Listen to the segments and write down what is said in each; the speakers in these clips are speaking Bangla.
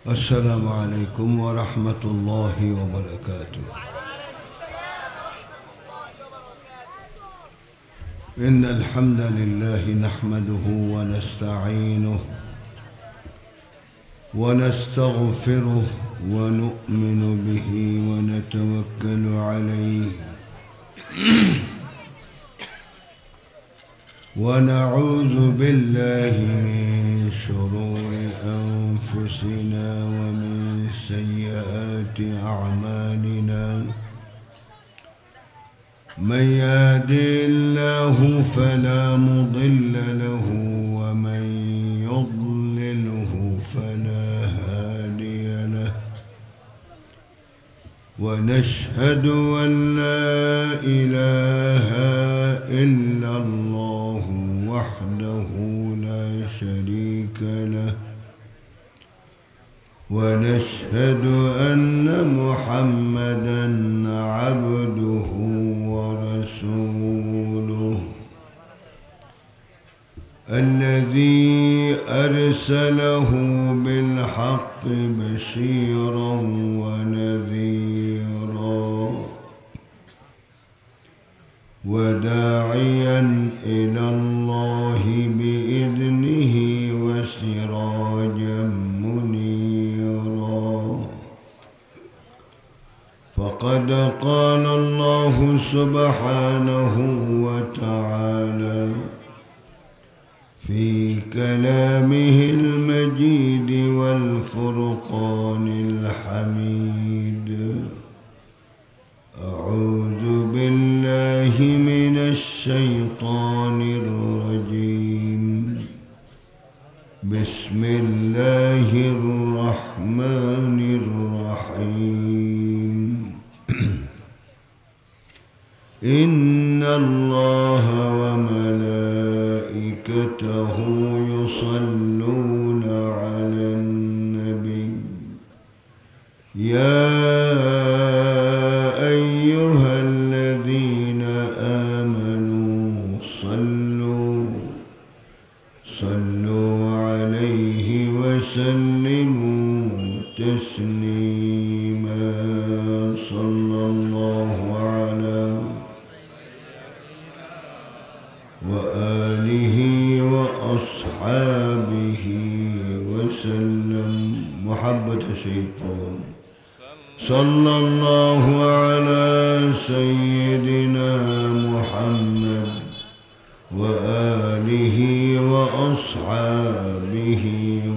السلام عليكم ورحمة الله وبركاته. إن الحمد لله نحمده ونستعينه ونستغفره ونؤمن به ونتوكل عليه ونعوذ بالله من شرور أنفسنا ومن سيئات أعمالنا. من يهده الله فلا مضل له ومن يضلله فلا هادي له. ونشهد أن لا إله إلا الله وحده لا شريك له. ونشهد أن محمدًا عبده ورسوله الذي أرسله بالحق بشيرًا ونذيرًا وداعيًا إلى الله بإذنه وسراجًا منيرًا. فقد قال الله سبحانه وتعالى في كلامه المجيد والفرقان الحميد: أعوذ بالله من الشيطان الرجيم. بسم الله الرحمن الرحيم. إن الله وملائكته يصلون على النبي يا أيها الذين آمنوا صلوا عليه وسلموا تسليما. صلى الله على وآله وأصحابه وسلم. محبة الشيطان. صلى الله على سيدنا محمد وآله وأصحابه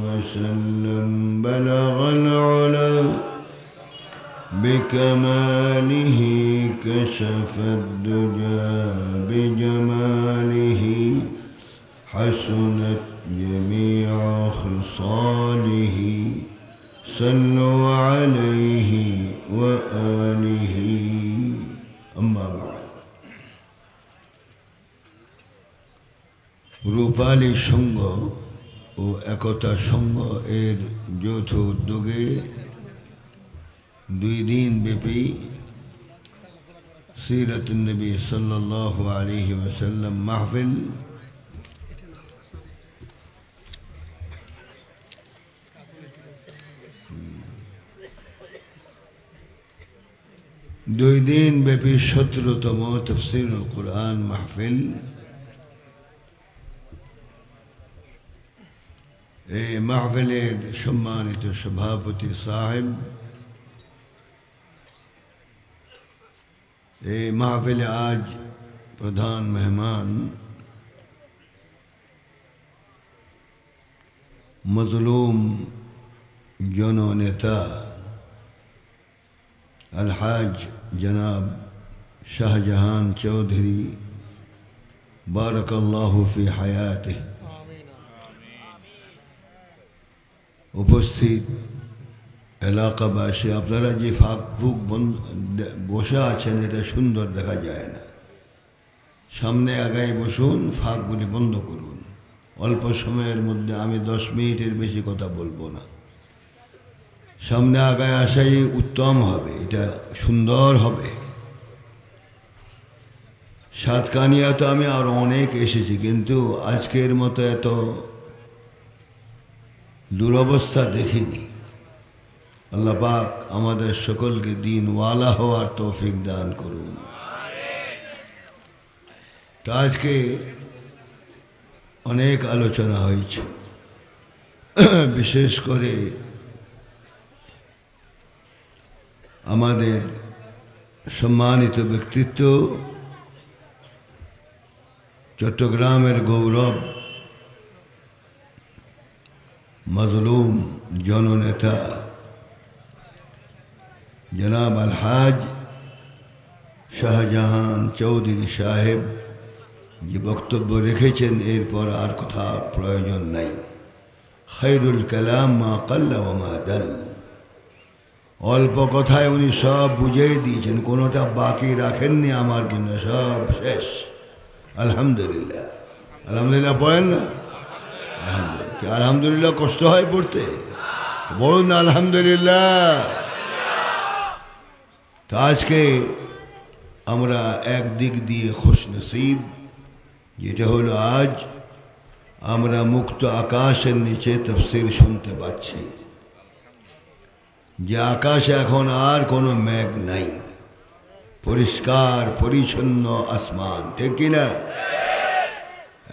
وسلم. بلغ العلا بكماله كشف الدجى بجماله حسنت جميع خصاله. صلوا عليه وآله. أما بعد. রূপালী সংঘ ও একতা সংঘ এর যৌথ উদ্যোগে 2 দিন ব্যাপী সিরাতুন নবী সাল্লাল্লাহু আলাইহি ওয়াসাল্লাম মাহফিল দুই দিন ব্যাপী 17তম তাফসীরুল কুরআন মাহফিল এই মাহফিলের সম্মানিত সভাপতি সাহেব, এই মাহফিলে আজ প্রধান মেহমান মজলুম জননেতা अलहाज जनाब शाहजहान चौधरी बारकल्लाहु फी हयाते। उपस्थित এলাকাবাসী, আপনারা যে ফাঁক ফুক বসে আছেন এটা সুন্দর দেখা যায় না। সামনে আগায় বসুন, ফাঁকগুলি বন্ধ করুন। অল্প সময়ের মধ্যে আমি 10 মিনিটের বেশি কথা বলবো না। সামনে আগায় আসাই উত্তম হবে, এটা সুন্দর হবে। সাতকানিয়া তো আমি আর অনেক এসেছি, কিন্তু আজকের মতো এত দুরবস্থা দেখিনি। আল্লাহ পাক আমাদের সকলকে দ্বীনওয়ালা হওয়ার তৌফিক দান করুন। তো আজকে অনেক আলোচনা হয়েছে, বিশেষ করে আমাদের সম্মানিত ব্যক্তিত্ব, চট্টগ্রামের গৌরব, মজলুম জননেতা জনাব আলহাজ শাহজাহান চৌধুরী সাহেব যে বক্তব্য রেখেছেন, এরপর আর কথা প্রয়োজন নাই। খৈরুল কালাম মা কাল্লা ওয়া মা দাল। অল্প কথায় উনি সব বুঝিয়ে দিয়েছেন, কোনোটা বাকি রাখেননি আমার জন্য, সব শেষ। আলহামদুলিল্লাহ, আলহামদুলিল্লাহ পড়েন না? আলহামদুলিল্লাহ। আলহামদুলিল্লাহ কষ্ট হয় পড়তে? বলুন না আলহামদুলিল্লাহ। তো আজকে আমরা একদিক দিয়ে খুশনসিব, যেটা হলো আজ আমরা মুক্ত আকাশের নিচে তাফসীর শুনতে পাচ্ছি, যে আকাশে এখন আর কোনো মেঘ নাই, পরিষ্কার পরিচ্ছন্ন আসমান, ঠিক কিনা?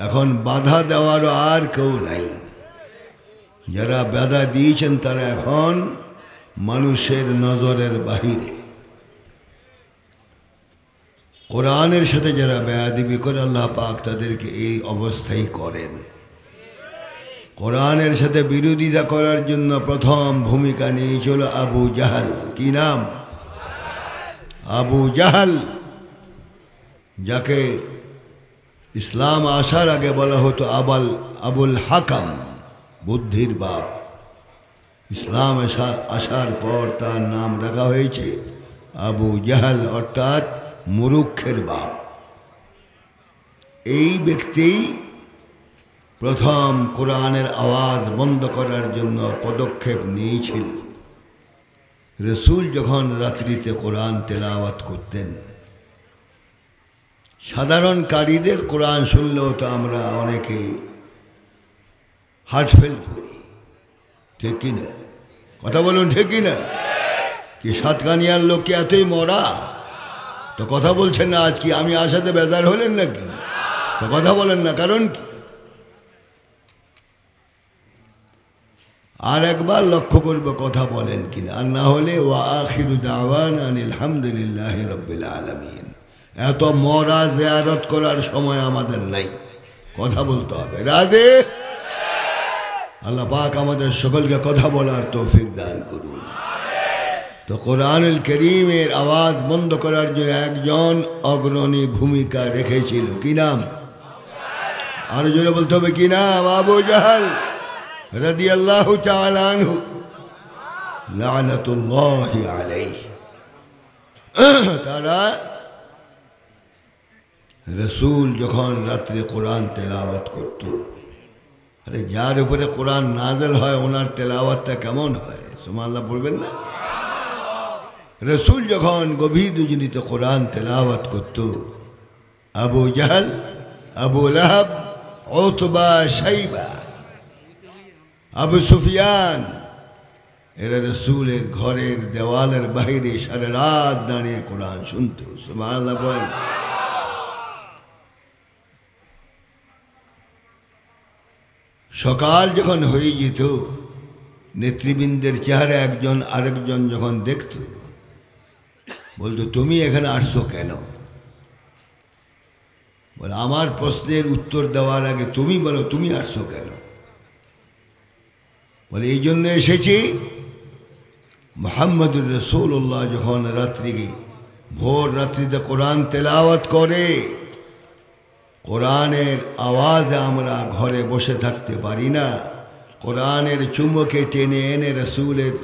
এখন বাধা দেওয়ারও আর কেউ নাই। যারা বাধা দিয়েছেন তারা এখন মানুষের নজরের বাহিরে। কোরআনের সাথে যারা বেয়াদবি করে, আল্লাহ পাক তাদেরকে এই অবস্থাই করেন। কোরআনের সাথে বিরোধিতা করার জন্য প্রথম ভূমিকা নিয়েছিল আবু জাহাল। কি নাম? আবু জাহাল, যাকে ইসলাম আসার আগে বলা হতো আবুল হাকাম, বুদ্ধির বাপ। ইসলাম আসার পর তার নাম রাখা হয়েছে আবু জাহাল, অর্থাৎ মুরুক্ষের বাপ। এই ব্যক্তি প্রথম কোরআনের আওয়াজ বন্ধ করার জন্য পদক্ষেপ নিয়েছিল। রসুল যখন রাত্রিতে কোরআন তেলাওয়াত করতেন, সাধারণ কারীদের কোরআন শুনলেও তো আমরা অনেকে হার্ট ফেল করি, ঠিক কিনা? কথা বলুন, ঠিক কিনা? কি সাতকানিয়ার লোক কি এতই মরা? তো কথা বলছেন না আজ? কি আমি আসাতে বেজার হলেন নাকি? তো কথা বলেন না, কারণ কি? আর একবার লক্ষ্য করবো কথা বলেন কিনা, আর না হলে ওয়া আখিরু দাওয়ানা আনিল হামদুলিল্লাহি রাব্বিল আলামিন। এত মরা জিয়ারত করার সময় আমাদের নাই, কথা বলতে হবে। রাধে। আল্লাহ পাক আমাদের সকলকে কথা বলার তৌফিক দান করুন। তো কোরআনুল কারীমের আওয়াজ বন্ধ করার জন্য একজন অগ্রণী ভূমিকা রেখেছিল। কি নাম? আরো জোরে বলতে হবে, কি নাম? আবু জাহাল রাদিয়াল্লাহু তাআলা আনহু লানাতুল্লাহি আলাইহি। তারা রসুল যখন রাত্রে কোরআন তেলাওয়াত করত, আরে যার উপরে কোরআন নাজেল হয় ওনার তেলাওয়াতটা কেমন হয়? সুবহানাল্লাহ বলবেন না? রসুল যখন গভীর রজনীতে কোরআন তেলাওয়াত করত, আবু জাহাল, আবু লাহাব, উতবা, শাইবা, আবু সুফিয়ান, এরা রসুলের ঘরের দেওয়ালের বাইরে সারা রাত দাঁড়িয়ে কোরআন শুনত। সুবহানাল্লাহ বল। সকাল যখন হয়ে যেত, নেতৃবৃন্দের চেহারা একজন আরেকজন যখন দেখত, বলতো তুমি এখানে আসছো কেন? বলে আমার প্রশ্নের উত্তর দেওয়ার আগে তুমি বলো তুমি আসছো কেন? বলে এই জন্য এসেছি, মুহাম্মদুর রাসূলুল্লাহ যখন ভোর রাত্রিতে কোরআন তেলাওয়াত করে, কোরআনের আওয়াজে আমরা ঘরে বসে থাকতে পারি না। কোরআনের চুম্বকে টেনে এনে রসুলের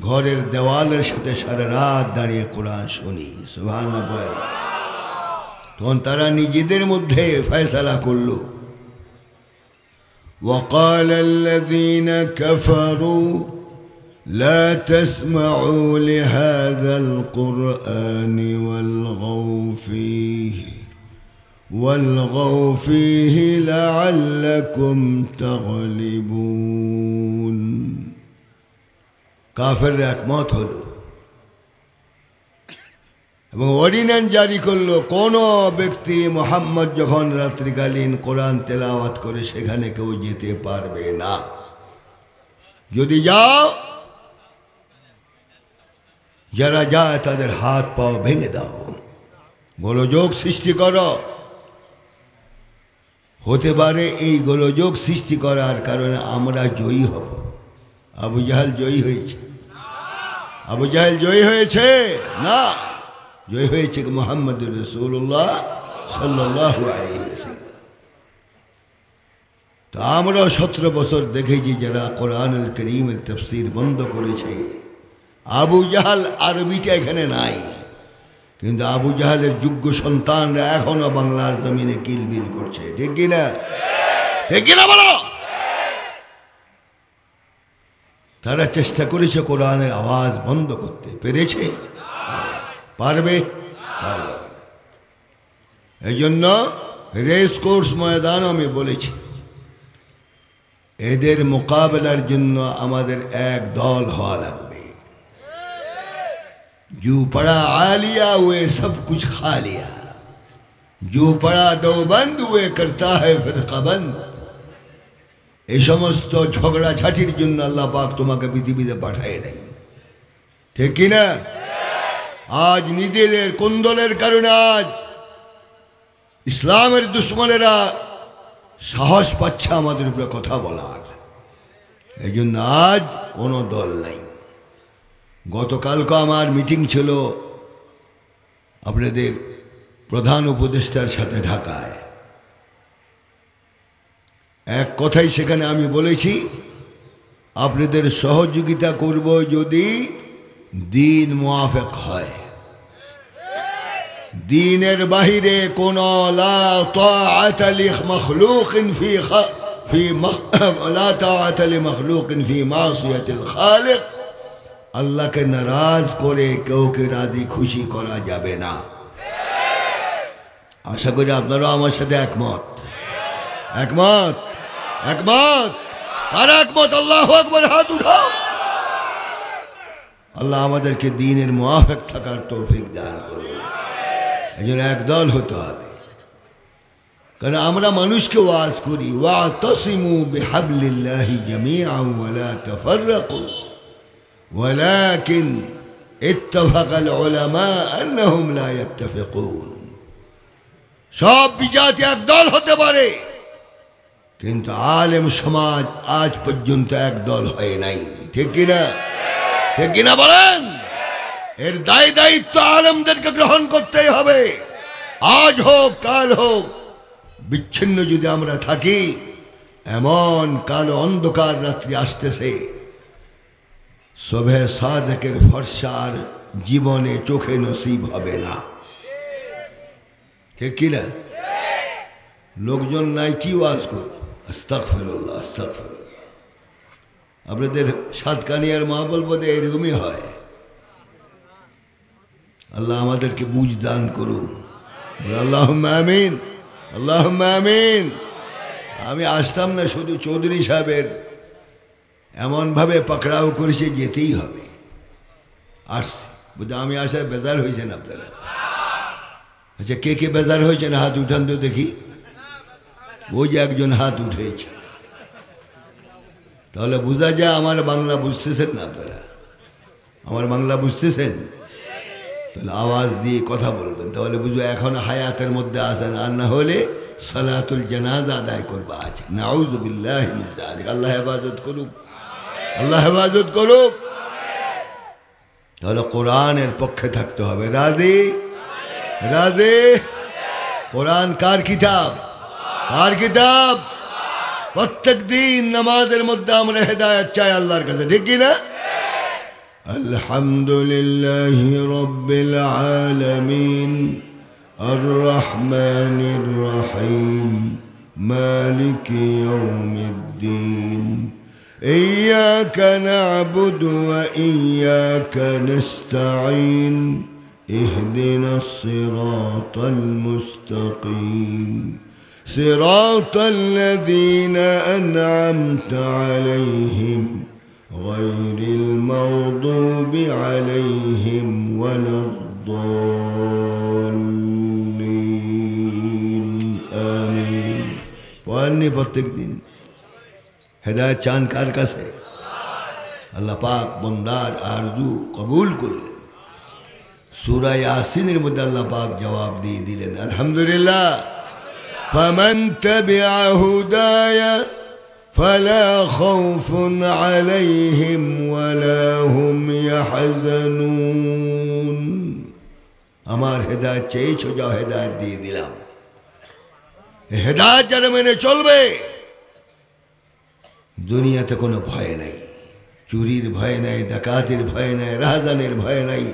ঘরের দেওয়ালের সাথে সারা রাত দাঁড়িয়ে কোরআন শুনি। সুবহানাল্লাহ বল। তখন তারা নিজেদের মধ্যে ফয়সালা করল, وقال الذين كفروا لا تسمعوا لهذا القرآن والغوا فيه لعلكم تغلبون। কাফেররা একমত হলো এবং অর্ডিন্যান্স জারি করলো, কোন ব্যক্তি মুহাম্মদ যখন রাত্রিকালীন কোরআন তেলাওয়াত করে সেখানে কেউ যেতে পারবে না। যদি যাও, যারা যায় তাদের হাত পাও ভেঙে দাও, গোলযোগ সৃষ্টি করো। হতে পারে এই গোলযোগ সৃষ্টি করার কারণে আমরা জয়ী হব। আবু জাহেল জয়ী হয়েছে? আবু জাহেল জয়ী হয়েছে না, জয় হয়েছে মুহাম্মদ রাসূলুল্লাহ সাল্লাল্লাহু আলাইহি ওয়াসাল্লাম। তো আমরা 17 বছর দেখেছি যারা কোরআনুল কারীমের তাফসীর বন্ধ করেছে। আবু জাহেল আরবিটা এখানে নাই, কিন্তু আবু জাহেলের যোগ্য সন্তানরা এখনো বাংলার জমিনে কিলবিল করছে। ঠিক কিনা? ঠিক কিনা বলো? তারা চেষ্টা করেছে কোরআনের আওয়াজ বন্ধ করতে, পেরেছে? পারবে? পারবে। এই জন্য রেস কোর্স ময়দান আমি বলেছি, এদের মোকাবেলার জন্য আমাদের এক দল হওয়া লাগবে। जो पढ़ा आलिया हुए सब कुछ खा लिया, जो पढ़ा देवबंद हुए करता है फिरकाबंद। এই সমস্ত ঝগড়া ঝাঁটির জন্য আল্লাহ পাক তোমাকে পৃথিবীতে পাঠায় নাই। ঠিক কিনা? আজ নিজেদের কুন্দলের কারণে আজ ইসলামের দুশ্মনেরা সাহস পাচ্ছে আমাদের উপরে কথা বলার। এই জন্য আজ কোনো দল নাই। গতকালকে আমার মিটিং ছিল আপনাদের প্রধান উপদেষ্টার সাথে ঢাকায়। এক কথাই সেখানে আমি বলেছি, আপনাদের সহযোগিতা করব যদি দিন মুআফিক হয়। দিনের বাহিরে কোন লা তাআতা লি মাখলুকিন লা তাআতা লি মাখলুকিন ফি মাসিয়াতিল খালিক। আল্লাহকে নারাজ করে কাউকে রাজি খুশি করা যাবে না। আশা করি আপনারাও আমার সাথে একমত। একমত? একমত? আর একমত? আল্লাহু আকবার, হাত উঠাও। আল্লাহ আমাদেরকে দ্বীনের মুআফিক থাকার তৌফিক দান করুন। এজন্য একদল হতে হবে। কারণ আমরা মানুষকে ওয়াজ করি, ওয়াতাসিমু বিহাবলিল্লাহি জামিআন ওয়া লা তাফাররাকু ولكن اتفق العلماء أنهم لا يتفقون। সব বিজাতি একদল হতে পারে, কিন্তু আলেম সমাজ আজ পর্যন্ত একদল হয় নাই। ঠিক কিনা? ঠিক কিনা বলেন? এর দায়িত্ব আলেমদেরকে গ্রহণ করতেই হবে। আজ হোক কাল হোক, বিচ্ছিন্ন যদি আমরা থাকি, এমন কালো অন্ধকার রাত্রি আসতেছে, সবে সাদেকের ফরসার জীবনে চোখে নসিব হবে না। ঠিক কিনা? লোকজন নাই কি ওয়াজ করব? আস্তাগফিরুল্লাহ, আস্তাগফিরুল্লাহ। আপনাদের সাতকানিয়ার মাহফিল বোধ এরকমই হয়। আল্লাহ আমাদেরকে বুঝ দান করুন। আল্লাহুম্মা আমিন, আল্লাহুম্মা আমিন। আমি আসতাম না, শুধু চৌধুরী সাহেবের এমনভাবে পাকড়াও করেছে যেতেই হবে। আসছি বুঝে আমি আসার বেজার হয়েছেন আপনারা? আচ্ছা, কে কে বেজার হয়েছেন হাত উঠান তো দেখি। ওই যে একজন হাত উঠেছে, তাহলে বোঝা যায় আমার বাংলা বুঝতেছেন না আপনারা? আমার বাংলা বুঝতেছেন? তাহলে আওয়াজ দিয়ে কথা বলবেন, তাহলে বুঝবো এখন হায়াতের মধ্যে আছেন। আর না হলে সালাতুল জানাজা আদায় করবা আছে। নাউযু বিল্লাহি মিন যালিক। আল্লাহ হেফাজত করুক, আল্লাহ হেফাজত করুক। তাহলে কোরআনের পক্ষে থাকতে হবে। রাজি? রাজি? কোরআন কার কিতাব? কার কিতাব? প্রত্যেক দিন নামাজের মধ্যে আমরা হেদায়েত চাই আল্লাহর কাছে। ঠিক কি না? আলহামদুলিল্লাহি রাব্বিল আলামিন আর রহমানির রহিম মালিকি ইয়াউমিদ্দিন ইয়্যাকা না'বুদু ওয়া ইয়্যাকা নাস্তাঈন ইহদিনাস সিরাতাল মুস্তাকিম صراط الذين أنعمت عليهم গায়রিল মাগদুবি আলাইহিম ওয়ালাদ-দাল্লিন আমিন। পড়েননি প্রত্যেক দিন? হেদায়েত চান কার কাছে? আল্লাহ পাক বন্দার আরজু কবুল করলেন। সূরা ইয়াসিনের মধ্যে আল্লাহ পাক জবাব দিয়ে দিলেন, আলহামদুলিল্লাহ, ফামান তাবিআ হুদায়া ফালা খাউফুন আলাইহিম ওয়ালা হুম ইয়াহজানুন। আমার হেদায়েত চেয়েছো, যাও হেদায়েত দিয়ে দিলাম। হেদায়েত যারা মেনে চলবে, দুনিয়াতে কোনো ভয় নাই, চুরির ভয় নাই, ডাকাতির ভয় নাই, রাহাজানের ভয় নাই,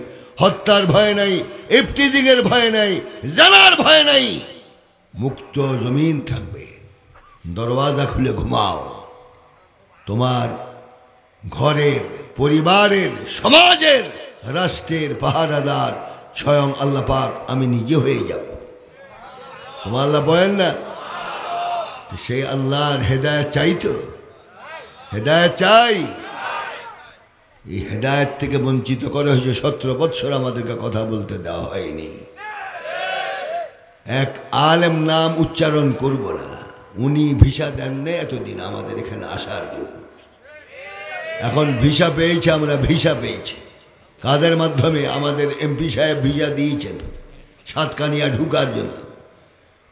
হত্যার ভয় নাই, ইফতিজিংয়ের ভয় নাই, জানার ভয় নাই। মুক্ত জমিন থাকবে, দরওয়াজা খুলে ঘুমাও। তোমার ঘরের, পরিবারের, সমাজের, রাষ্ট্রের পাহারাদার স্বয়ং আল্লাহ পাক আমি নিজে হয়ে যাব। সুবহানাল্লাহ বলেন না? সেই আল্লাহর হেদায়েত চাই তো, হেদায়েত চাই। এই হেদায়েত থেকে বঞ্চিত করা হয়েছে। 17 বৎসর আমাদেরকে কথা বলতে দেওয়া হয়নি। এক আলেম নাম উচ্চারণ করব না, উনি ভিসা দেন না এতদিন আমাদের এখানে আসার জন্য। এখন ভিসা পেয়েছে, আমরা ভিসা পেয়েছি। কাদের মাধ্যমে? আমাদের এমপি সাহেব ভিসা দিয়েছেন সাতকানিয়া ঢুকার জন্য।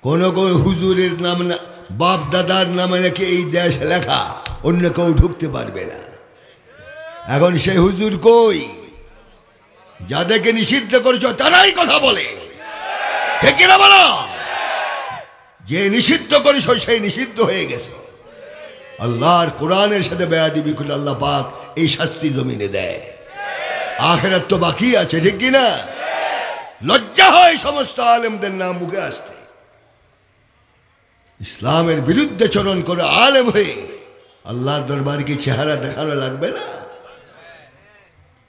কোন হুজুরের নাম, বাপ দাদার নামে নাকি এই দেশ লেখা, অন্য কেউ ঢুকতে পারবে না। এখন সেই হুজুর কই? যাদেরকে নিষিদ্ধ করেছ তারাই কথা বলে, ঠিক কিনা বলো? যে নিষিদ্ধ করেছ সেই নিষিদ্ধ হয়ে গেছে। আল্লাহর কোরআনের সাথে বেয়াদবি করলে আল্লাহ পাক এই শাস্তি জমিনে দেয়। আখিরাত তো বাকি আছে, ঠিক কিনা? লজ্জা হয় সমস্ত আলেমদের নাম মুখে আসতে। ইসলামের বিরুদ্ধে চরণ করে আলেম হয়ে আল্লাহর দরবারে কি চেহারা দেখানো লাগবে না?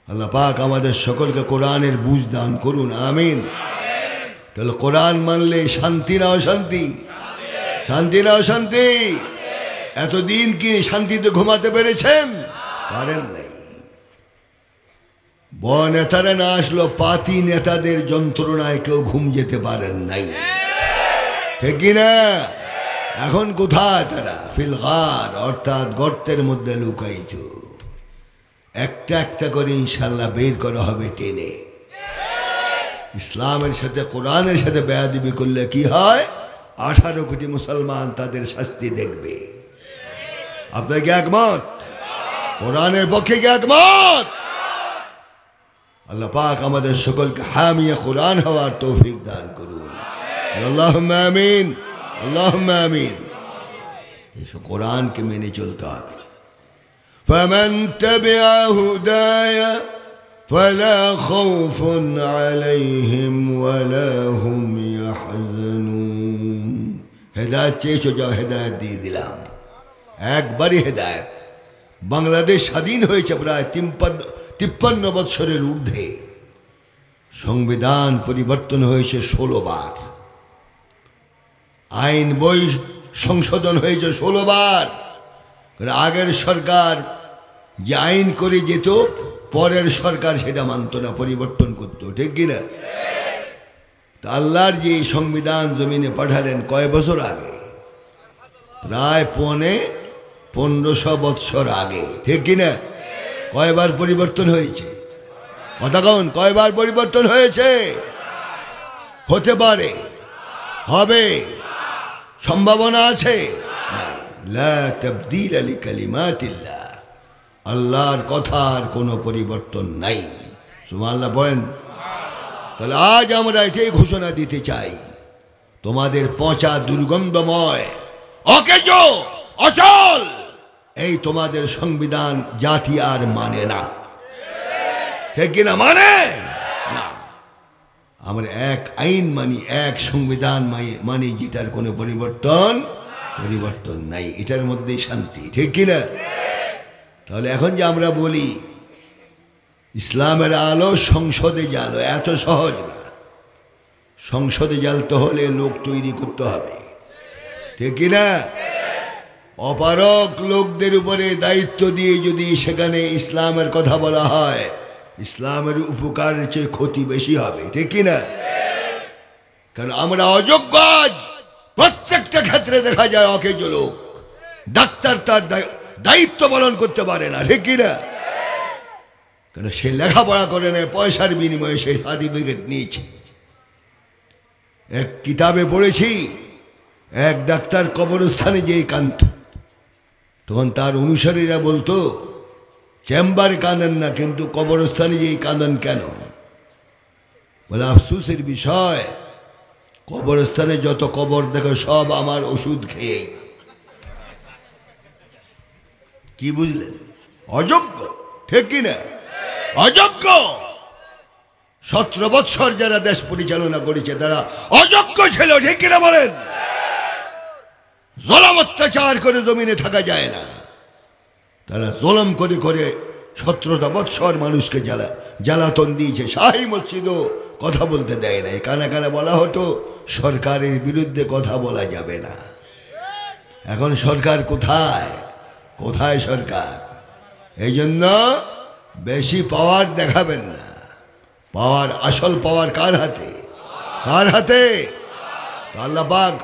আল্লাহ পাক আমাদের সকলকে কোরআনের বুঝ দান করুন, আমিন। তাহলে কোরআন মানলে শান্তি না অশান্তি? শান্তি না অশান্তি? এতদিন কি শান্তিতে ঘুমাতে পেরেছেন? পারেন নাই। বড় নেতারা না আসলো, পাতি নেতাদের যন্ত্রণায় কেউ ঘুম যেতে পারেন নাই, ঠিক কিনা? এখন কোথায় তারা? ফিলগার, অর্থাৎ গর্তের মধ্যে লুকাইত। একটা একটা করে ইনশাল্লাহ বের করা হবে টেনে। ইসলামের সাথে, কোরআনের সাথে বেয়াদবি করলে কি হয়? 18 কোটি মুসলমান তাদের শাস্তি দেখবে। আপনার কি একমত? কোরআনের পক্ষে কি একমত? আল্লাহ পাক আমাদের সকলকে হামিয়ে কোরআন হওয়ার তৌফিক দান করুন, আল্লাহুম্মা আমিন, আল্লাহুম্মা আমিন। এই কোরআনকে মেনে চলতে হবে। ফামান তাবিআ হুদায়া ফালা খাউফুন আলাইহিম ওয়ালা হুম ইয়াহজানুন। হেদায়েত চেয়েছো, যাও হেদায়েত দিয়ে দিলাম। একবারই হেদায়েত। বাংলাদেশ স্বাধীন হয়েছে প্রায় 53 বৎসরের ঊর্ধ্বে। সংবিধান পরিবর্তন হয়েছে 16 বার। আইন বই সংশোধন হয়েছে 16 বার। আগের সরকার যে আইন করে যেত, পরের সরকার সেটা মানত না, পরিবর্তন করত, ঠিক কিনা? তা আল্লাহর যে সংবিধান জমিনে পাঠালেন কয় বছর আগে? প্রায় 1500 বৎসর আগে, ঠিক কিনা? কয়বার পরিবর্তন হয়েছে? কথা কন, কয়বার পরিবর্তন হয়েছে? হতে পারে, হবে, সম্ভাবনা আছে। লা তাবদীল লিকালিমাতিল্লাহ, আল্লাহর কথার কোনো পরিবর্তন নাই। সুবহানাল্লাহ বলেন। তাহলে আজ আমরা এটাই ঘোষণা দিতে চাই, তোমাদের পচা, দুর্গন্ধময়, অকেজ, অচল এই তোমাদের সংবিধান জাতি আর মানে না, ঠিক কিনা? মানে না। আমরা এক আইন মানি, এক সংবিধান মানি, যেটার কোনো পরিবর্তন নাই। এটার মধ্যেই শান্তি, ঠিক কিনা? তাহলে এখন যে আমরা বলি ইসলামের আলো সংসদে জ্বালো, এত সহজ না। সংসদে জ্বালতে হলে লোক তৈরি করতে হবে, ঠিক কিনা? অপারক লোকদের উপরে দায়িত্ব দিয়ে যদি সেখানে ইসলামের কথা বলা হয়, ইসলামের উপকারের চেয়ে ক্ষতি বেশি হবে, ঠিক কিনা? কারণ আমরা অযোগ্য। আজ প্রত্যেকটা ক্ষেত্রে দেখা যায় অকেজ লোক, ডাক্তার তার দায়িত্ব পালন করতে পারে না, ঠিক কিনা? কারণ সে লেখাপড়া করে না, পয়সার বিনিময়ে সে সার্টিফিকেট নিয়েছে। এক কিতাবে পড়েছি, এক ডাক্তার কবরস্থানে যেয়ে কাঁদত, তখন তার অনুসারীরা বলতো, চেম্বারে কাঁদেন না, কিন্তু কবরস্থানে যেয়ে কাঁদেন কেন? বলে আফসোসের বিষয়, কবরস্থানে যত কবর দেখো সব আমার ওষুধ খেয়ে। কি বুঝলেন? অযোগ্য, ঠিক কিনা? অযোগ্য। 17 বৎসর যারা দেশ পরিচালনা করেছে তারা অযোগ্য ছিল, ঠিক কিনা বলেন? জুলুম অত্যাচার করে জমিনে থাকা যায় না। তারা জুলুম করে করে 17টা বৎসর মানুষকে জ্বালাতন দিয়েছে। শাহী মসজিদও কথা বলতে দেয় না। কানে কানে বলা হতো সরকারের বিরুদ্ধে কথা বলা যাবে না। এখন সরকার কোথায়? কোথায় সরকার? এই জন্য বেশি পাওয়ার দেখাবেন না। পাওয়ার, আসল পাওয়ার কার হাতে? কার হাতে? আল্লাহ পাক।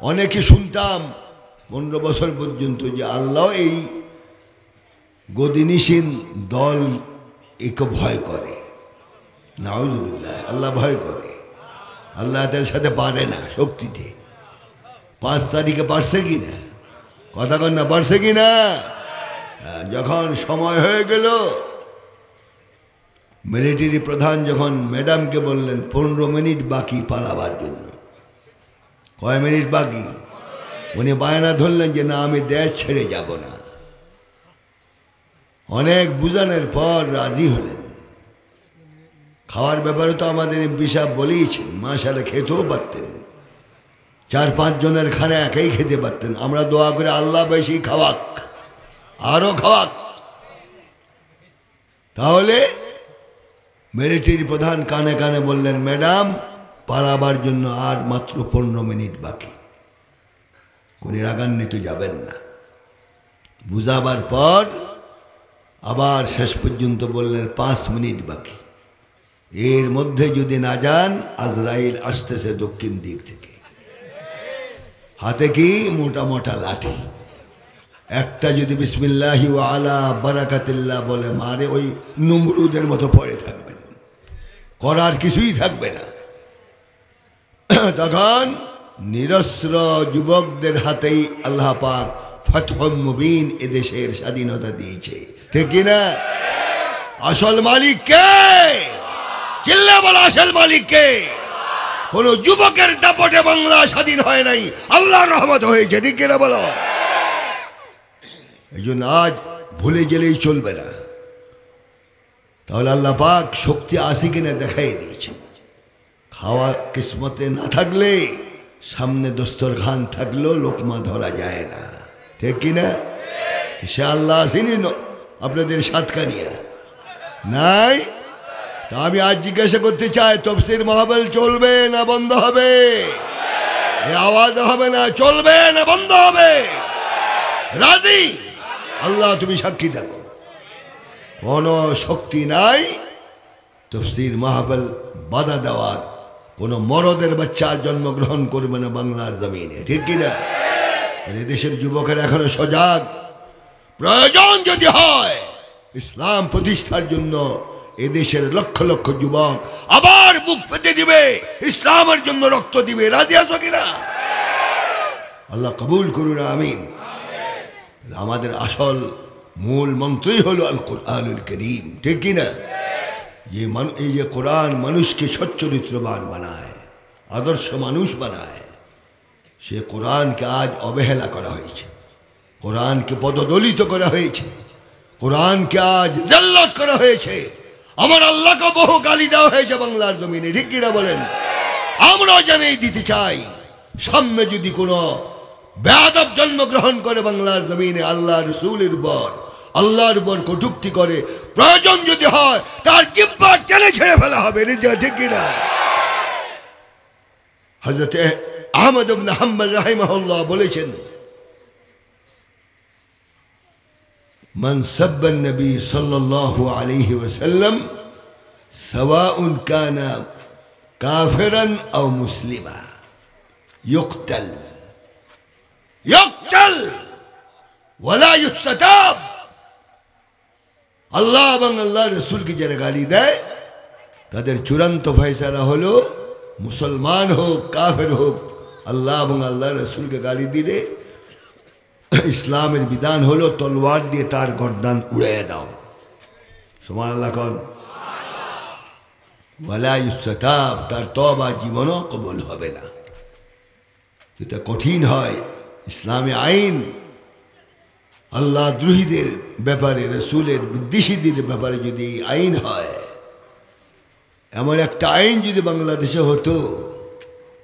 অনেকে শুনতাম 15 বছর পর্যন্ত যে আল্লাহ এই গদিনিসীন দল একে ভয় করে। নাউজুবিল্লাহ, আল্লাহ ভয় করে। আল্লাহ তাদের সাথে পারে না শক্তিতে। 5 তারিখে পারছে কি না? কথা কন না, পারছে কি না? যখন সময় হয়ে গেল, মিলিটারি প্রধান যখন ম্যাডামকে বললেন 15 মিনিট বাকি পালাবার জন্য। কয় মিনিট বাকি? উনি বায়না ধরলেন যে না, আমি দেশ ছেড়ে যাব না। অনেক বুঝানোর পর রাজি হলেন। খাওয়ার ব্যাপারে তো আমাদের এমপি সাহেব বলেইছেন, মাশাআল্লাহ খেতেও পারতেন। 4-5 জনের খানা একাই খেতে পারতেন। আমরা দোয়া করে আল্লাহ বেশি খাওয়াক, আরো খাওয়াক। তাহলে মিলিটারি প্রধান কানে কানে বললেন, ম্যাডাম পালাবার জন্য আর মাত্র 15 মিনিট বাকি, কোন রাগান্বিত যাবেন না। বুঝাবার পর আবার শেষ পর্যন্ত বললেন 5 মিনিট বাকি। এর মধ্যে যদি না যান, আজরাইল আসতেছে দক্ষিণ দিক থেকে। হাতে কি? মোটা মোটা লাঠি। একটা যদি বিসমিল্লাহি ওয়া আলা বারাকাতিল্লাহ বলে মারে, ওই নমরুদের মতো পড়ে থাকবেন, করার কিছুই থাকবে না। তখন নিরস্ত্র যুবকদের হাতেই আল্লাহ পাক ফাতহুল মুবিন এদেশের স্বাধীনতা দিয়েছে, ঠিক কিনা? আসল মালিক কে? চিল্লা বলা, আসল মালিক কে? কোন যুবকের দাপটে বাংলা স্বাধীন হয় নাই, আল্লাহর রহমত হয়েছে, ঠিক কিনা বলো? এই জন্য আজ ভুলে গেলেই চলবে না। তাহলে আল্লাহ পাক শক্তি আসি কিনা দেখাই দিয়েছে। খাওয়া কিসমতে না থাকলে সামনে দস্তরখান থাকলেও লোকমা ধরা যায় না, ঠিক কিনা? সে আল্লাহ আসেনি আপনাদের সাতকানিয়া নাই? তা আমি আজ জিজ্ঞাসা করতে চাই, তাফসীর মাহফিল চলবে না বন্ধ হবে? এই আওয়াজ হবে না, চলবে না বন্ধ হবে? রাজি? আল্লাহ তুমি সাক্ষী থাকো, কোনো শক্তি নাই তাফসীর মাহফিল বাধা দেওয়ার। কোনো মরদের বাচ্চা জন্মগ্রহণ করবে না বাংলার জমিনে, ঠিক কিনা? দেশের যুবকের এখনো সজাগ। প্রয়োজন যদি হয় ইসলাম প্রতিষ্ঠার জন্য এদেশের লক্ষ লক্ষ যুবক আবার বুক পেতে দিবে, ইসলামের জন্য রক্ত দিবে। রাজি আছো কিনা? আল্লাহ কবুল করুন, আমিন। আমাদের আসল মূল মন্ত্রই হলো আল কুরআনুল কারীম, ঠিক কিনা? এই যে কোরআন মানুষকে সচ্চরিত্রবান বানায়, আদর্শ মানুষ বানায়, সে কোরআনকে আজ অবহেলা করা হয়েছে, কোরআনকে পদদলিত করা হয়েছে, কোরআনকে আজ জাল্লাত করা হয়েছে। আমার আল্লাহকে বহু গালি দেওয়া হয়েছে বাংলার জমিনে, ঠিক কিনা বলেন? আমরা জানিয়ে দিতে চাই, সামনে যদি কোনো বেয়াদব জন্মগ্রহণ করে বাংলার জমিনে, আল্লাহ রাসূলের আল্লাহর উপর কটূক্তি করে, প্রয়োজন যদি হয় তার জিহ্বা টেনে ছেড়ে ফেলা হবে, ঠিক কিনা? হযরত আহমদ ইবনে হাম্বল রাহিমাহুল্লাহ বলেছেন, মান সাব্বান নবী সাল্লাল্লাহু আলাইহি ওয়াসাল্লাম সাওয়াউন কানা কাফিরান আও মুসলিমা ইউকতাল ওয়ালা ইউস্তাতাব। আল্লাহ এবং আল্লাহ রসুলকে যারা গালি দেয় তাদের চূড়ান্ত ফয়সালা হলো মুসলমান হোক কাফের হোক, আল্লাহ এবং আল্লাহ রসুলকে গালি দিলে ইসলামের বিধান হলো তলোয়ার দিয়ে তার গর্দান উড়িয়ে দাও। সুবহানাল্লাহ কোন ওয়ালা ইউস্তাতাব, তার তওবা জীবনও কবুল হবে না। যেটা কঠিন হয় ইসলামে আইন, আল্লাহ দ্রোহীদের ব্যাপারে, রসুলের বিদ্বেষীদের ব্যাপারে যদি আইন হয়, এমন একটা আইন যদি বাংলাদেশে হতো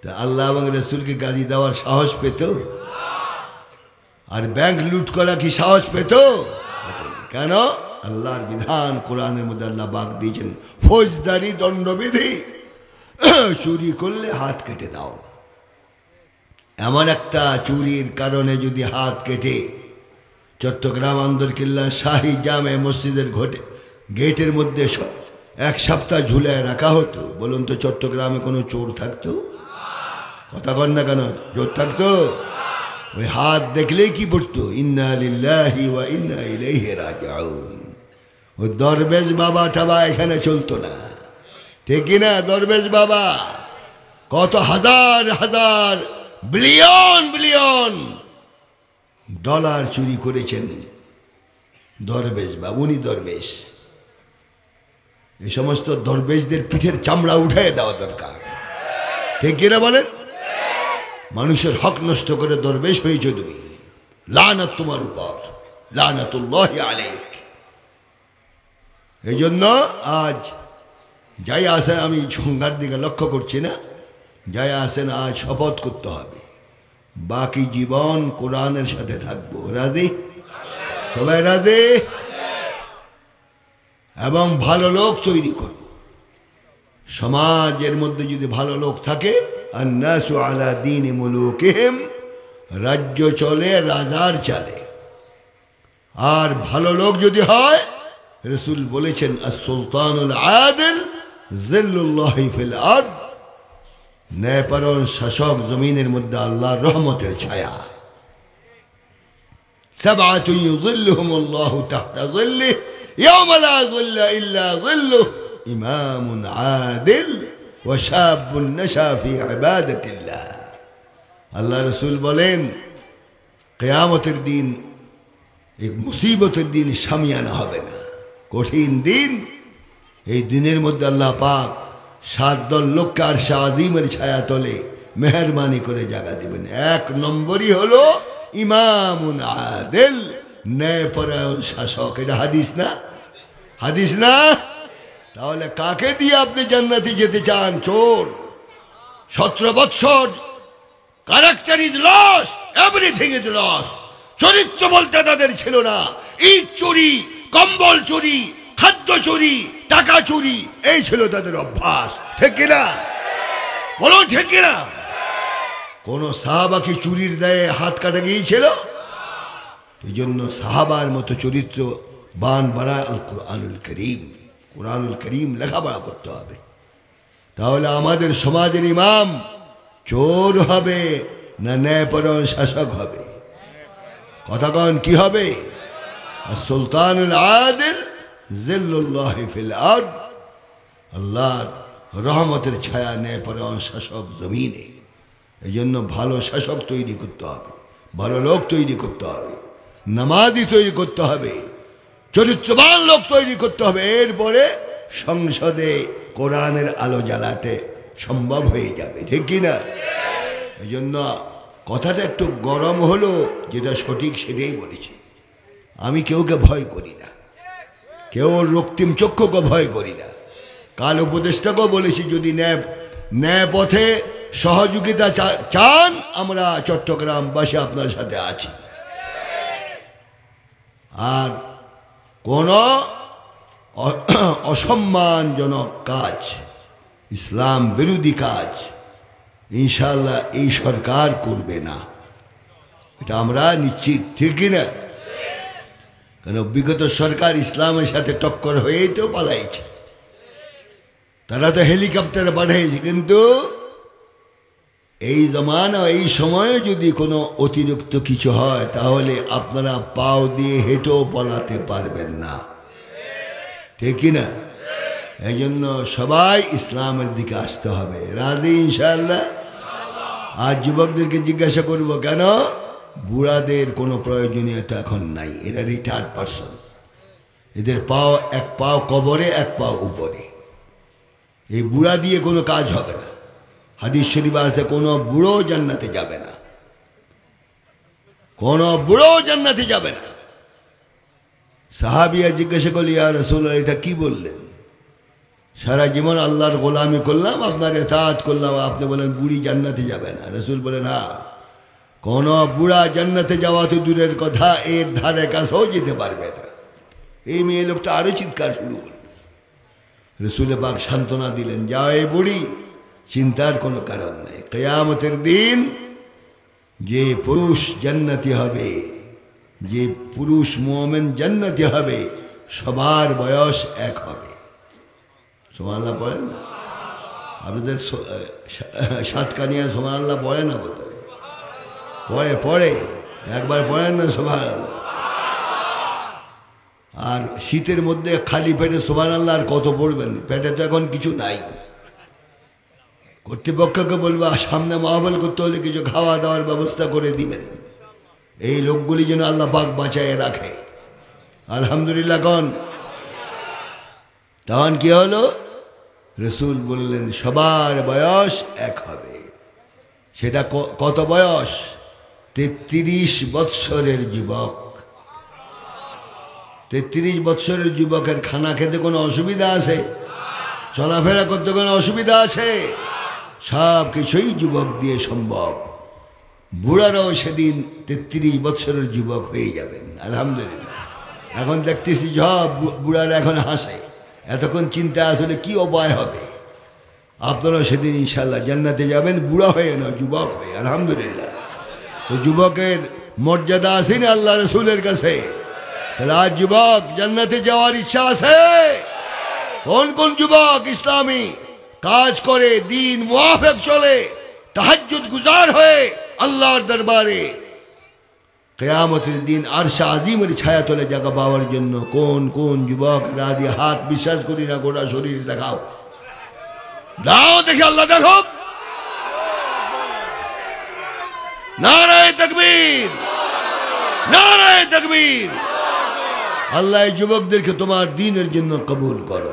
তা আল্লাহ এবং রসুলকে গালি দেওয়ার সাহস পেত? আর ব্যাংক লুট করা কি সাহস পেত? কেন? আল্লাহর বিধান কোরআনের মধ্যে আল্লাহ বাগ দিয়েছেন ফৌজদারি দণ্ডবিধি, চুরি করলে হাত কেটে দাও। এমন একটা চুরির কারণে যদি হাত কেটে চট্টগ্রাম আন্দরকিল্লা শাহী জামে মসজিদের গেটের মধ্যে এক সপ্তাহ ঝুলায় রাখা হতো, বলুন তো চট্টগ্রামে কোনো চোর থাকতো? কথা কন না কেন? চোর থাকতো? ওই হাত দেখলেই কি পড়তো? ইন্না লিল্লাহি ওয়া ইন্না ইলাইহি রাজিউন। ওই দরবেশ বাবা টাবা এখানে চলতো না, ঠিক কিনা? দরবেশ বাবা কত হাজার হাজার বিলিয়ন বিলিয়ন ডলার চুরি করেছেন দরবেশ বাবু। উনি দরবেশ। এই সমস্ত দরবেশদের পিঠের চামড়া উঠে দেওয়া দরকার, ঠিক কিনা বলেন? মানুষের হক নষ্ট করে দরবেশ হয়েছে তুমি, লানাত তোমার উপর, লানাতুল্লাহি আলাইক। এই জন্য আজ যাই আসেন, আমি সংজ্ঞার দিকে লক্ষ্য করছি না, যাই আসেন আজ শপথ করতে হবে বাকি জীবন কোরআনের সাথে থাকবো। রাজি? সবাই রাজি? এবং ভালো লোক তৈরি করব। সমাজের মধ্যে যদি ভালো লোক থাকে, আন্নাসু আলা দীনি মুলুকিহিম, রাজ্য চলে রাজার চালে। আর ভালো লোক যদি হয়, রাসূল বলেছেন আস-সুলতানুল আদিল জিল্লুল্লাহি ফিল আরদ, ন্যায়পরায়ণ শাসক জমিনের মধ্যে আল্লাহর রহমতের ছায়া। সাবআতু ইউযিল্লুহুমুল্লাহু তাহতা যিল্লিহি ইয়াওমা লা যিল্লা ইল্লা যিল্লুহু, ইমামুন আদিল ওয়া শাবুন নাশা ফি ইবাদাতিল্লাহ। আল্লাহ রাসূল বলেন কিয়ামতের দিন, এক মুসিবতের দিন সামিয়ানা হবে না, কঠিন দিন। এই দিনের মধ্যে আল্লাহ পাক 7 দল লোককে আরশে আজিমের ছায়া তলে মেহরবানি করে জায়গা দিবেন। 1 নম্বরই হলো ইমামুন আদিল, ন্যায়পরায়ণ শাসক। এটা হাদিস না? হাদিস না? তাহলে কাকে দিয়ে আপনি জান্নাতে যেতে চান? চোর 17 বৎসর, character is lost, everything is lost. চরিত্র বলতে তাদের ছিল না। ইট চুরি, কম্বল চুরি, খাদ্য চুরি, টাকা চুরি, এই ছিল তাদের অভ্যাস, ঠিক কিনা? বলো ঠিক কিনা? কোন সাহাবা কি চুরির দায়ে হাত কাটা গিয়েছিল? এই জন্য সাহাবার মতো চরিত্র বান বাড়ায় আল কোরআনুল করিম। কোরআনুল করিম লেখাপড়া করতে হবে। তাহলে আমাদের সমাজের ইমাম চোর হবে না ন্যায়পরায়ণ শাসক হবে? কথা কন, কি হবে? সুলতানুল আদিল জিল্লুল্লাহি ফিল আরদ, আল্লাহর রহমতের ছায়া, ন্যায়পরায়ণ শাসক জমিনে। এই জন্য ভালো শাসক তৈরি করতে হবে, ভালো লোক তৈরি করতে হবে, নামাজি তৈরি করতে হবে, চরিত্রবান লোক তৈরি করতে হবে। এরপরে সংসদে কোরআনের আলো জ্বালাতে সম্ভব হয়ে যাবে, ঠিক কিনা? এই জন্য কথাটা একটু গরম হলো, যেটা সঠিক সেটাই বলেছি। আমি কেউকে ভয় করি না, কেউ রক্তিম চক্ষুকে ভয় করি না। কাল উপদেষ্টাকেও বলেছি, যদি ন্যায় পথে সহযোগিতা চান, আমরা চট্টগ্রামবাসী আপনার সাথে আছি। আর কোন অসম্মানজনক কাজ, ইসলাম বিরোধী কাজ ইনশাআল্লাহ এই সরকার করবে না, এটা আমরা নিশ্চিত, ঠিক কিনা? কারণ বিগত সরকার ইসলামের সাথে টক্কর হয়েই তো পালাইছে, তারা তো হেলিকপ্টারে পাঠিয়েছে। কিন্তু এই জমানা এই সময়ে যদি কোনো অতিরিক্ত কিছু হয় তাহলে আপনারা পাও দিয়ে হেঁটেও পালাতে পারবেন না, ঠিক কি না? এই জন্য সবাই ইসলামের দিকে আসতে হবে। রাজি ইনশাআল্লাহ? আর যুবকদেরকে জিজ্ঞাসা করব, কেন? বুড়াদের কোনো প্রয়োজনীয়তা এখন নাই, এরা রিটায়ার্ড পারসন, এদের পাও এক পাও কবরে এক পাও উপরে, এই বুড়া দিয়ে কোনো কাজ হবে না। হাদিস শরীফ আছে কোনো বুড়ো জান্নাতে যাবে না, কোনো বুড়ো জান্নাতে যাবে না। সাহাবিয়া জিজ্ঞাসা করল, ইয়া রাসূলুল্লাহ এটা কি বললেন? সারা জীবন আল্লাহর গোলামি করলাম, আপনার ইতাআত করলাম, আপনি বলেন বুড়ি জান্নাতে যাবে না। রাসূল বলেন, হ্যাঁ, কোনো বুড়া জান্নাতে যাওয়া তো দূরের কথা, এর ধারে কাছেও যেতে পারবে না। এই মেয়ে লোকটা আরো চিৎকার শুরু করল। রাসূল পাক সান্ত্বনা দিলেন, যাও এই বুড়ি, চিন্তার কোনো কারণ নেই। কিয়ামতের দিন যে পুরুষ জান্নাতি হবে, যে পুরুষ মুমিন জান্নাতি হবে, সবার বয়স এক হবে। সুবহানাল্লাহ পড়েন না? আপনাদের সাতকানিয়া সুবহানাল্লাহ পড়ে না? বোধ হয় পড়ে, একবার পড়েন না সুবহানাল্লাহ। আর শীতের মধ্যে খালি পেটে সুবহানাল্লাহ আর কত পড়বেন? পেটে তো এখন কিছু নাই। কর্তৃপক্ষকে বলবো সামনে মাহফিল করতে হলে কিছু খাওয়া দাওয়ার ব্যবস্থা করে দিবেন, এই লোকগুলি যেন আল্লাহ পাক বাঁচায় রাখে। আলহামদুলিল্লাহ। তখন কি হলো? রাসূল বললেন সবার বয়স এক হবে। সেটা কত বয়স? 33 বৎসরের যুবক। 33 বৎসরের যুবকের খানা খেতে কোনো অসুবিধা আছে? চলাফেরা করতে কোনো অসুবিধা আছে? সব কিছুই যুবক দিয়ে সম্ভব। বুড়ারাও সেদিন 33 বৎসরের যুবক হয়ে যাবেন। আলহামদুলিল্লাহ। এখন দেখতেছি সব বুড়ারা এখন হাসে, এতক্ষণ চিন্তা আসলে কি উপায় হবে। আপনারাও সেদিন ইনশাল্লাহ জান্নাতে যাবেন, বুড়া হয়ে না, যুবক হয়ে। আলহামদুলিল্লাহ। তো যুবকের মর্যাদা আছে না আল্লাহ রাসূলের কাছে? তাহলে আজ যুবক জান্নাতে যাওয়ার ইচ্ছা আছে? কোন কোন যুবক ইসলামী কাজ করে, দিন মুআফিক চলে, তাহাজ্জুদ গুজার হয়ে আল্লাহর দরবারে কিয়ামতের দিন আরশে আজিমের ছায়া তলে জায়গা পাওয়ার জন্য কোন কোন যুবক রাজি? হাত বিশ্বাস করি না, গোটা শরীর দেখাও, দাও দেখি, আল্লাহ দেখো। নারায়ে তাকবীর, নারায়ে তাকবীর। আল্লাহ এই যুবকদেরকে তোমার দ্বীনের জন্য কবুল করো।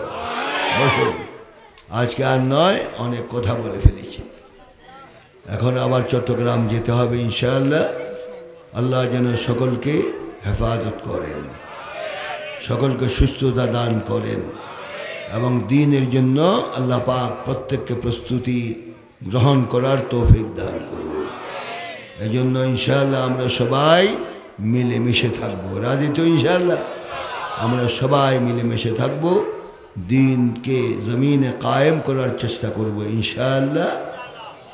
বসুন, আজকে আর নয়, অনেক কথা বলে ফেলেছি। এখন আবার চট্টগ্রাম যেতে হবে ইনশাআল্লাহ। আল্লাহ যেন সকলকে হেফাজত করেন, সকলকে সুস্থতা দান করেন, এবং দ্বীনের জন্য আল্লাহ পাক প্রত্যেককে প্রস্তুতি গ্রহণ করার তৌফিক দান করুন। এই জন্য ইনশাআল্লাহ আমরা সবাই মিলেমিশে থাকবো। রাজি তো ইনশাআল্লাহ? আমরা সবাই মিলেমিশে থাকবো, দ্বীনকে জমিনে কায়েম করার চেষ্টা করবো ইনশাআল্লাহ।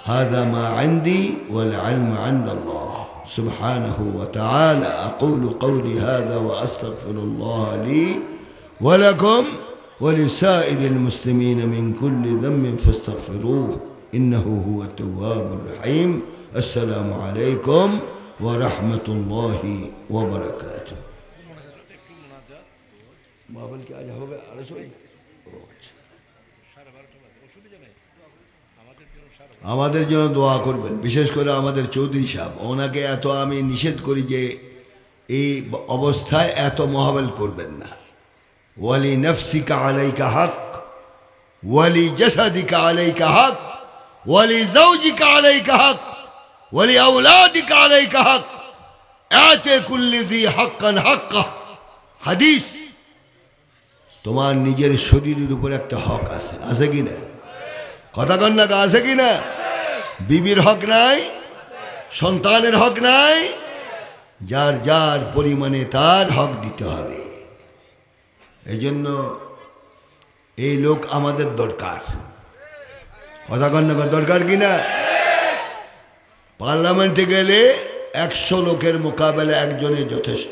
হাদা মা ইনদি ওয়াল ইলমু ইনদাল্লাহ সুবহানাহু ওয়া তাআলা। আকুলু কওলি হাদা ওয়া আস্তাগফিরুল্লাহ লি ওয়া লাকুম ওয়া লিসাইরিল মুসলিমিন মিন কুল্লি যামবিন ফাস্তাগফিরুহু ইন্নাহু হুয়াত তাওয়াবুর রহিম। আসসালামু আলাইকুম ওয়া রাহমাতুল্লাহি ওয়া বারাকাতুহু। মাহফিল কি আজ হবে? আমাদের জন্য দোয়া করবেন, বিশেষ করে আমাদের চৌধুরী সাহেব। ওনাকে এত আমি নিষেধ করি যে এই অবস্থায় এত মাহফিল করবেন না। ওয়ালি নফসিকা আলাইকা হক, ওয়ালি জাসাদিকা আলাইকা হক, ওয়ালি যাওজিকা আলাইকা হক, ওয়ালি আওলাদিকা আলাইকা হক, আতে কুল্লি যী হাক্কান হাক্কাহ। হাদিস। তোমার নিজের শরীরের উপর একটা হক আছে, আছে কি না? কথা কন না, আছে কি না? বিবির হক নাই, সন্তানের হক নাই, যার যার পরিমাণে তার হক দিতে হবে। এই জন্য এই লোক আমাদের দরকার। কথা কন না, দরকার কি না? পার্লামেন্টে গেলে 100 লোকের মোকাবেলা একজনে যথেষ্ট।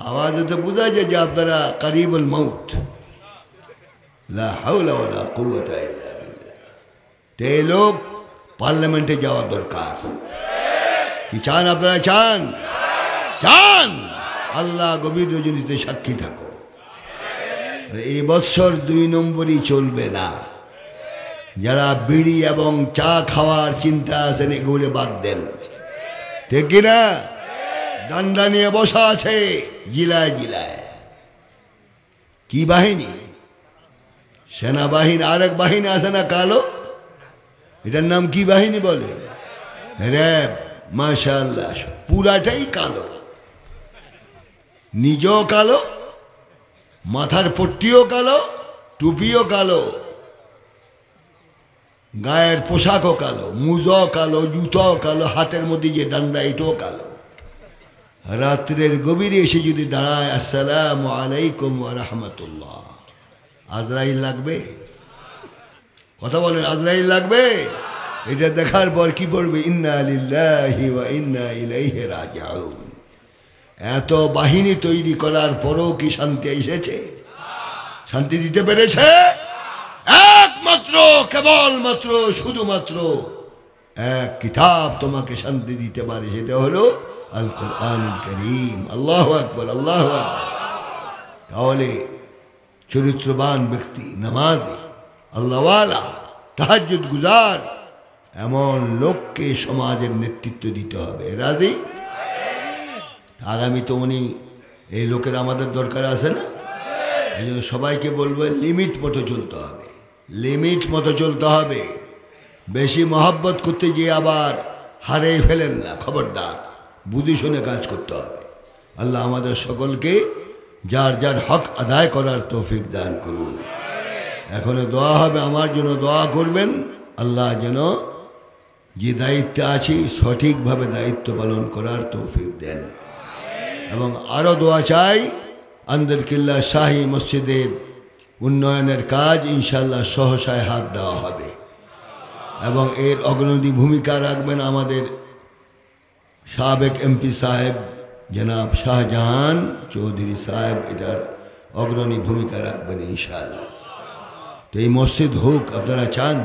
আওয়াজে তো বোঝা যায় যে আপনারা কারিবুল মৌত, লা হাওলা ওয়ালা কুওয়াতা ইল্লা বিল্লাহ। তো এই লোক পার্লামেন্টে যাওয়া দরকার। কি চান আপনারা? চান? চান? আল্লাহ গভীর রজনীতে সাক্ষী থাকো, এই বৎসর 2 নম্বরই চলবে না। যারা বিড়ি এবং চা খাওয়ার চিন্তা আছেন এগুলো বাদ দেন, ঠিক কিনা? ডান্ডা নিয়ে বসা আছে জিলায় জিলায়। কি বাহিনী? সেনাবাহিনী। আরেক বাহিনী আছে না কালো, এটার নাম কি বাহিনী বলে? র‍্যাব। মাশাআল্লাহ, পুরাটাই কালো, নিজেও কালো, মাথার পট্টিও কালো, টুপিও কালো, গায়ের পোশাকও কালো, মুজো কালো, জুতো কালো, হাতের মধ্যে যে ডান্ডা এটাও কালো। রাত্রের গভীরে এসে যদি দাঁড়ায় আসসালামু আলাইকুম ওয়া রাহমাতুল্লাহ, আজরাইল লাগবে? কথা বলেন, আজরাইল লাগবে? এটা দেখার পর কি পড়বে? ইন্না লিল্লাহি ওয়া ইন্না ইলাইহি রাজিউন। এত বাহিনী তৈরি করার পরও কি শান্তি এসেছে? শান্তি দিতে পেরেছে? একমাত্র, কেবলমাত্র, শুধুমাত্র এক কিতাব তোমাকে শান্তি দিতে পারে, সেটা হলো আল কোরআনুল কারীম। আল্লাহু আকবার, আল্লাহু আকবার। তাহলে চরিত্রবান ব্যক্তি, নামাজি, আল্লাহওয়ালা, তাহাজ্জুদ গুজার এমন লোককে সমাজের নেতৃত্ব দিতে হবে। রাজি? আগামী তো উনি, এই লোকের আমাদের দরকার আছে না? এই জন্য সবাইকে বলবো লিমিট মতো চলতে হবে, লিমিট মতো চলতে হবে। বেশি মহব্বত করতে গিয়ে আবার হারিয়ে ফেলেন না, খবরদার। বুঝে শুনে কাজ করতে হবে। আল্লাহ আমাদের সকলকে যার যার হক আদায় করার তৌফিক দান করুন। এখনো দোয়া হবে, আমার জন্য দোয়া করবেন, আল্লাহ যেন যে দায়িত্বে আছি সঠিকভাবে দায়িত্ব পালন করার তৌফিক দেন। এবং আরও দোয়া চাই, আন্দরকিল্লা শাহী মসজিদের উন্নয়নের কাজ ইনশাল্লাহ সহসায় হাত দেওয়া হবে এবং এর অগ্রণী ভূমিকা রাখবেন আমাদের সাবেক এমপি সাহেব জনাব শাহজাহান চৌধুরী সাহেব, এটার অগ্রণী ভূমিকা রাখবেন ইনশাআল্লাহ। তো এই মসজিদ হোক, আপনারা চান?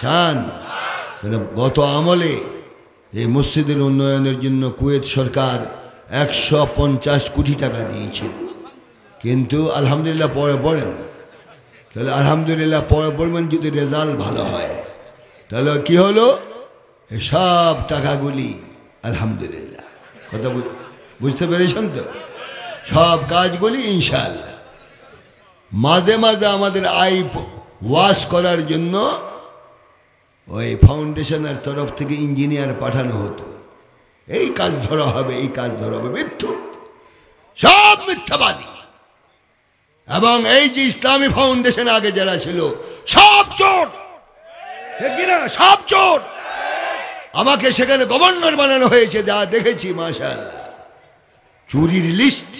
চান? কেন গত আমলে এই মসজিদের উন্নয়নের জন্য কুয়েত সরকার 150 কোটি টাকা দিয়েছিল, কিন্তু আলহামদুলিল্লাহ পরে পড়েন, তাহলে আলহামদুলিল্লাহ পরে পড়বেন যদি রেজাল্ট ভালো হয়। তাহলে কি হলো? সব টাকাগুলি আলহামদুলিল্লাহ, কথা বুঝতে পেরেছেন তো? সব কাজগুলি ইনশাআল্লাহ। মাঝে মাঝে আমাদের আয় ওয়াশ করার জন্য ওই ফাউন্ডেশনের তরফ থেকে ইঞ্জিনিয়ার পাঠানো হতো, এই কাজ ধরা হবে, এই কাজ ধরা হবে। মিথ্যু, সব মিথ্যাবাদী। এবং এই যে ইসলামী ফাউন্ডেশন আগে যারা ছিল সব চোর, সব চোর। আমাকে সেখানে গভর্নর বানানো হয়েছে, যা দেখেছি মাশাআল্লাহ। চুরির লিস্ট,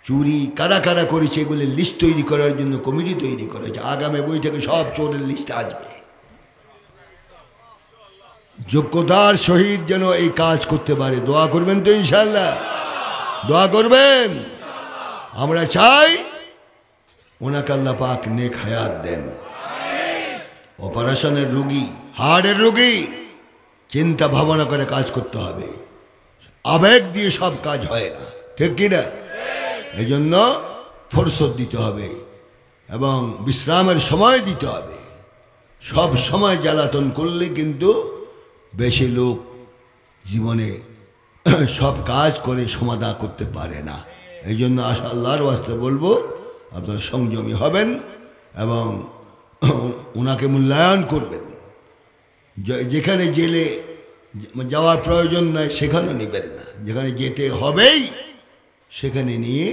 চুরি কারা কারা করেছে এগুলো লিস্ট তৈরি করার জন্য কমিটি তৈরি করেছে। আগামী বৈঠকে সব চোরের লিস্ট আসবে। যোগ্যতার সহিত যেন এই কাজ করতে পারে। দোয়া করবেন তো ইনশাআল্লাহ? দোয়া করবেন? আমরা চাই ওনাকে আল্লাহ পাক নেক হায়াত দেন। অপারেশনের রোগী, হার্টের রোগী, চিন্তা ভাবনা করে কাজ করতে হবে, আবেগ দিয়ে সব কাজ হয় না, ঠিক কিনা? এই জন্য ফুরসত দিতে হবে এবং বিশ্রামের সময় দিতে হবে। সব সময় জ্বালাতন করলে কিন্তু বেশি লোক জীবনে সব কাজ করে সমাধান করতে পারে না। এই জন্য আল্লাহর ওয়াস্তে বলবো আপনারা সংযমী হবেন এবং ওনাকে মূল্যায়ন করবেন। যেখানে জেলে যাওয়ার প্রয়োজন নয় সেখানে নেবেন না, যেখানে যেতে হবেই সেখানে নিয়ে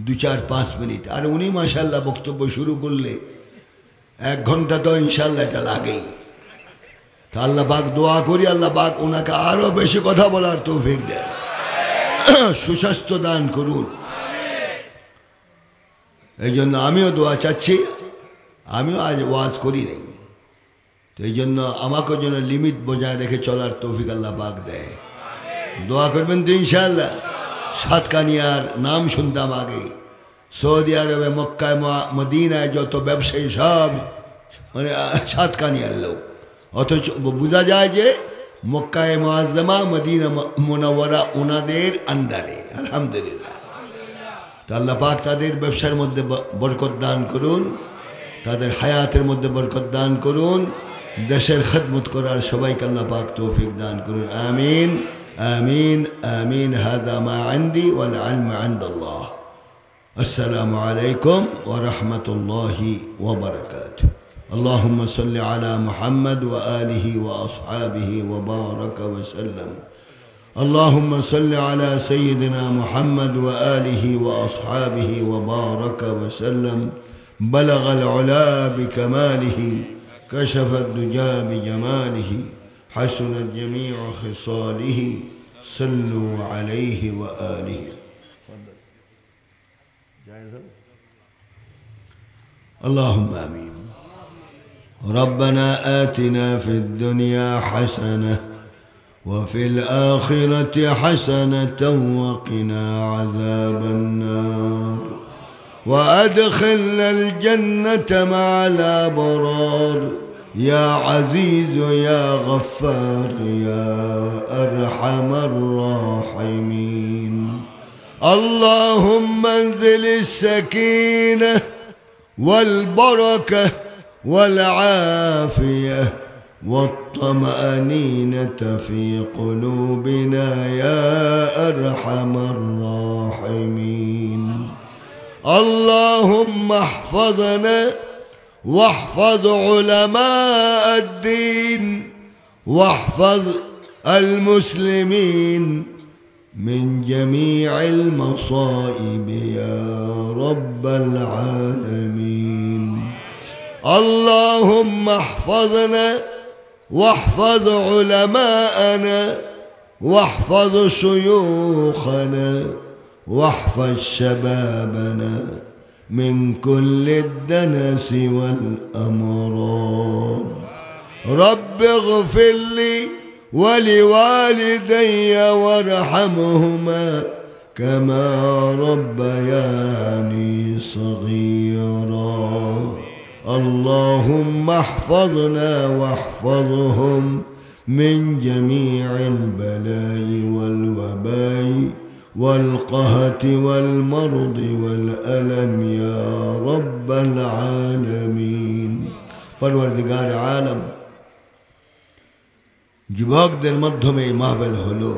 2-4-5 মিনিট। আর উনি মাশাআল্লাহ বক্তব্য শুরু করলে 1 ঘন্টা তো ইনশাআল্লাহ এটা লাগেই। তা আল্লাহ পাক দোয়া করি আল্লাহ পাক ওনাকে আরও বেশি কথা বলার তৌফিক দেন, সুস্বাস্থ্য দান করুন। এই জন্য আমিও দোয়া চাচ্ছি। আমিও আজ ওয়াজ করি নাই, তো এই জন্য আমাকেও যেন লিমিট বজায় রেখে চলার তৌফিক আল্লাহ পাক দেয়। দোয়া করবেন তো ইনশাআল্লাহ? সাতকানিয়ার নাম শুনতাম আগে। সৌদি আরবে মক্কায় মদিনায় যত ব্যবসায়ী সব মানে সাতকানিয়ার লোক, অথচ বোঝা যায় যে মক্কায় মুআজ্জামা মদিনা মুনাওয়ারা ওনাদের আন্ডারে। আলহামদুলিল্লাহ। তো আল্লাহ পাক তাদের ব্যবসার মধ্যে বরকত দান করুন, তাদের হায়াতের মধ্যে বরকত দান করুন, দেশের খেদমত করার সবাইকে আল্লাহ পাক তৌফিক দান করুন। আমিন আমিন আমিন। হাদা মা ইনদি ওয়াল ইলমু ইনদাল্লাহ। আসসালামু আলাইকুম ওয়া রাহমাতুল্লাহি ওয়া বারাকাতুহু। اللهم صل على محمد وآله وأصحابه وبارك وسلم. اللهم صل على سيدنا محمد وآله وأصحابه وبارك وسلم. بلغ العلا بكماله، كشف الدجى بجماله، حسنت جميع خصاله، صلوا عليه وآله. اللهم آمين. ربنا آتنا في الدنيا حسنة وفي الآخرة حسنة وقنا عذاب النار، وأدخلنا الجنة مع الأبرار، يا عزيز يا غفار يا أرحم الراحمين. اللهم انزل السكينة والبركة والعافية والطمأنينة في قلوبنا يا أرحم الراحمين. اللهم احفظنا واحفظ علماء الدين واحفظ المسلمين من جميع المصائب يا رب العالمين. اللهم احفظنا واحفظ علماءنا واحفظ شيوخنا واحفظ شبابنا من كل الدنس والأمراض. رب اغفر لي ولوالدي وارحمهما كما ربياني صغيرا. اللهم احفظنا واحفظهم من جميع البلاء والوباء والقهة والمرض والألم يا رب العالمين. পরওয়ারদিগার আলম, যুবকদের মাধ্যমে এই মাহফিল হলো,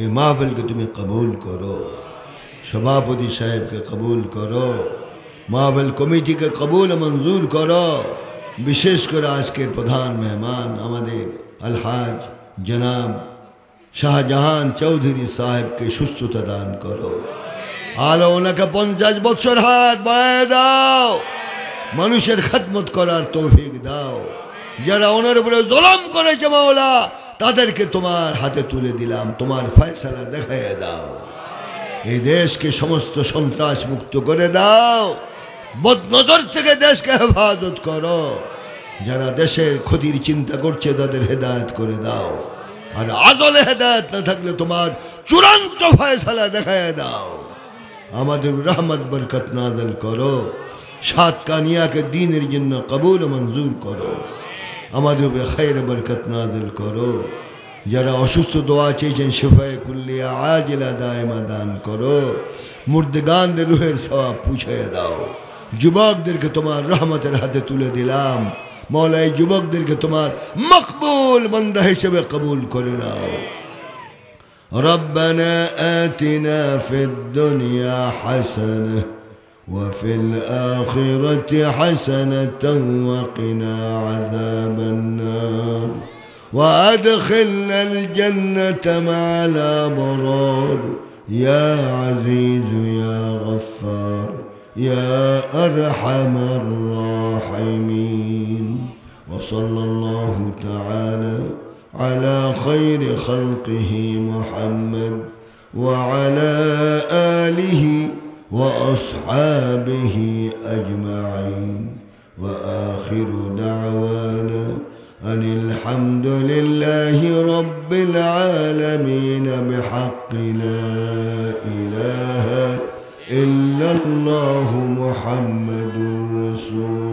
এই মাহফিলকে তুমি কবুল করো, সভাপতি সাহেবকে কবুল করো, মাহফিল কমিটিকে কবুল মঞ্জুর করো। বিশেষ করে আজকের প্রধান মেহমান আমাদের আলহাজ জনাব শাহজাহান চৌধুরী সাহেবকে সুস্থতা দান করো। আলো ওনাকে 50 বছর হাত বাড়ায় দাও, মানুষের খেদমত করার তৌফিক দাও। যারা ওনার উপরে জুলুম করেছে মাওলা, তাদেরকে তোমার হাতে তুলে দিলাম, তোমার ফয়সালা দেখাইয়া দাও। এই দেশকে সমস্ত সন্ত্রাস মুক্ত করে দাও, বদনজর থেকে দেশকে হেফাজত করো। যারা দেশের ক্ষতির চিন্তা করছে তাদের হেদায়েত করে দাও, আর আজলে হেদায়েত না থাকলে তোমার চূড়ান্ত ফয়সালা দেখাইয়া দাও। আমাদের রহমত বরকত নাযিল করো, সাতকানিয়াকে দ্বীনের জন্য কবুল মঞ্জুর করো, আমাদের উপরে খায়র বরকত নাযিল করো। যারা অসুস্থ দোয়া চেয়েছেন শিফায়ে কুল্লিয়া আজিলা দায়মা দান করো। মুর্দগানদের রুহের সওয়াব পৌঁছাইয়া দাও। যুবকদেরকে তোমার রহমতের হাতে তুলে দিলাম, মওলা এই যুবকদেরকে তোমার মকবুল বান্দা হিসেবে কবুল করে নাও। রব্বানা আতিনা ফিদ দুনিয়া হাসানাহ وفي الآخرة حسنة وقنا عذاب النار وأدخلنا الجنة مع الأبرار يا عزيز يا غفار يا أرحم الراحمين. وصلى الله تعالى على خير خلقه محمد وعلى آله وأصحابه أجمعين. وآخر دعوانا أن الحمد لله رب العالمين بحق لا إله إلا الله محمد رسول